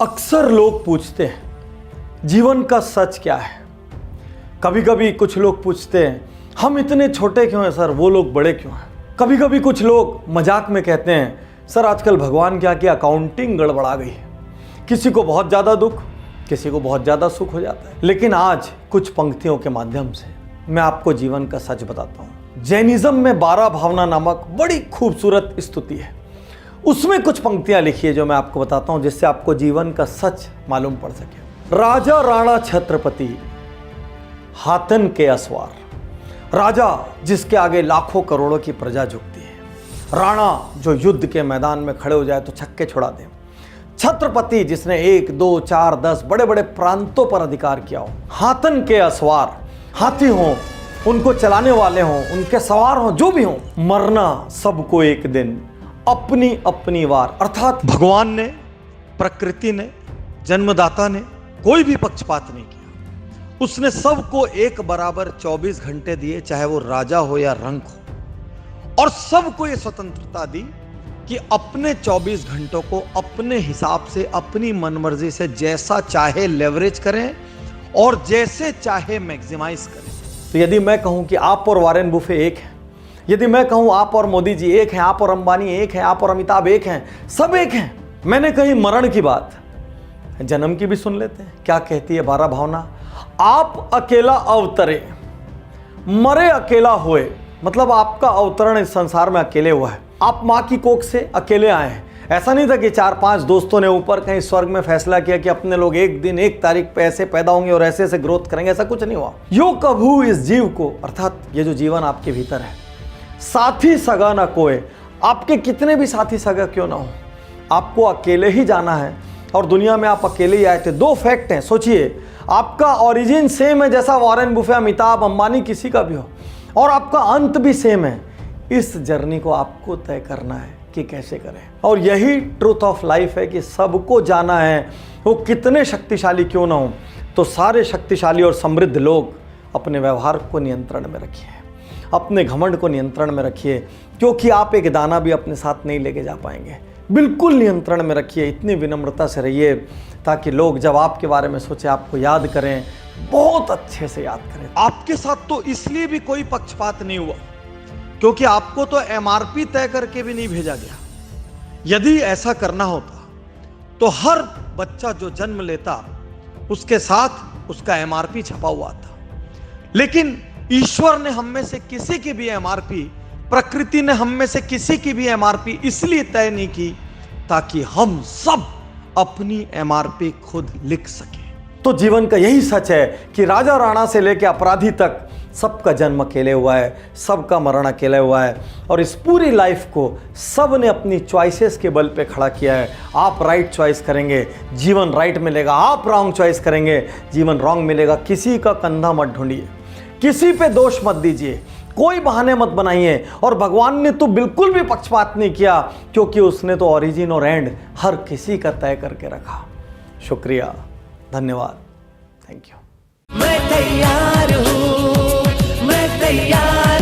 अक्सर लोग पूछते हैं जीवन का सच क्या है। कभी कभी कुछ लोग पूछते हैं हम इतने छोटे क्यों हैं सर, वो लोग बड़े क्यों हैं। कभी कभी कुछ लोग मजाक में कहते हैं सर आजकल भगवान क्या कि अकाउंटिंग गड़बड़ा गई है। किसी को बहुत ज़्यादा दुख, किसी को बहुत ज़्यादा सुख हो जाता है। लेकिन आज कुछ पंक्तियों के माध्यम से मैं आपको जीवन का सच बताता हूँ। जैनिज्म में 12 भावना नामक बड़ी खूबसूरत स्तुति है, उसमें कुछ पंक्तियां लिखी है जो मैं आपको बताता हूं, जिससे आपको जीवन का सच मालूम पड़ सके। राजा राणा छत्रपति हाथन के असवार, राजा जिसके आगे लाखों करोड़ों की प्रजा झुकती है, राणा जो युद्ध के मैदान में खड़े हो जाए तो छक्के छुड़ा दे, छत्रपति जिसने 1, 2, 4, 10 बड़े बड़े प्रांतों पर अधिकार किया हो, हाथन के असवार, हाथी हों, उनको चलाने वाले हों, उनके सवार हों, जो भी हों, मरना सबको एक दिन अपनी अपनी वार। अर्थात भगवान ने, प्रकृति ने, जन्मदाता ने कोई भी पक्षपात नहीं किया। उसने सबको एक बराबर 24 घंटे दिए, चाहे वो राजा हो या रंक हो, और सबको ये स्वतंत्रता दी कि अपने 24 घंटों को अपने हिसाब से, अपनी मनमर्जी से जैसा चाहे लेवरेज करें और जैसे चाहे मैक्सिमाइज करें। तो यदि मैं कहूं कि आप और वॉरेन बुफे एक हैं, यदि मैं कहूं आप और मोदी जी एक हैं, आप और अंबानी एक हैं, आप और अमिताभ एक हैं, सब एक हैं। मैंने कही मरण की बात, जन्म की भी सुन लेते हैं। क्या कहती है 12 भावना? आप अकेला अवतरे, मरे अकेला होए। मतलब आपका अवतरण इस संसार में अकेले हुआ है। आप मां की कोख से अकेले आए हैं। ऐसा नहीं था कि 4-5 दोस्तों ने ऊपर कहीं स्वर्ग में फैसला किया कि अपने लोग एक दिन 1 तारीख पे ऐसे पैदा होंगे और ऐसे ऐसे ग्रोथ करेंगे। ऐसा कुछ नहीं हुआ। यो कभू इस जीव को, अर्थात ये जो जीवन आपके भीतर है, साथी सगा ना कोई। आपके कितने भी साथी सगा क्यों ना हो, आपको अकेले ही जाना है और दुनिया में आप अकेले ही आए थे। 2 फैक्ट हैं, सोचिए। आपका ओरिजिन सेम है, जैसा वॉरेन बुफे, अमिताभ, अंबानी किसी का भी हो, और आपका अंत भी सेम है। इस जर्नी को आपको तय करना है कि कैसे करें। और यही ट्रूथ ऑफ लाइफ है कि सबको जाना है, वो कितने शक्तिशाली क्यों ना हो। तो सारे शक्तिशाली और समृद्ध लोग अपने व्यवहार को नियंत्रण में रखिए, अपने घमंड को नियंत्रण में रखिए, क्योंकि आप एक दाना भी अपने साथ नहीं लेके जा पाएंगे। बिल्कुल नियंत्रण में रखिए। इतनी विनम्रता से रहिए ताकि लोग जब आपके बारे में सोचे आपको याद करें, बहुत अच्छे से याद करें। आपके साथ तो इसलिए भी कोई पक्षपात नहीं हुआ क्योंकि आपको तो एमआरपी तय करके भी नहीं भेजा गया। यदि ऐसा करना होता तो हर बच्चा जो जन्म लेता उसके साथ उसका एमआरपी छपा हुआ था। लेकिन ईश्वर ने हम में से किसी की भी एमआरपी, प्रकृति ने हम में से किसी की भी एमआरपी इसलिए तय नहीं की ताकि हम सब अपनी एमआरपी खुद लिख सकें। तो जीवन का यही सच है कि राजा राणा से लेकर अपराधी तक सबका जन्म अकेले हुआ है, सबका मरण अकेले हुआ है, और इस पूरी लाइफ को सब ने अपनी चॉइसेस के बल पे खड़ा किया है। आप राइट चॉइस करेंगे, जीवन राइट मिलेगा। आप रॉन्ग चॉइस करेंगे, जीवन रॉन्ग मिलेगा। किसी का कंधा मत ढूंढिए, किसी पे दोष मत दीजिए, कोई बहाने मत बनाइए। और भगवान ने तो बिल्कुल भी पक्षपात नहीं किया, क्योंकि उसने तो ओरिजिन और एंड हर किसी का तय करके रखा। शुक्रिया, धन्यवाद, थैंक यू। मैं तैयार हूँ, मैं तैयार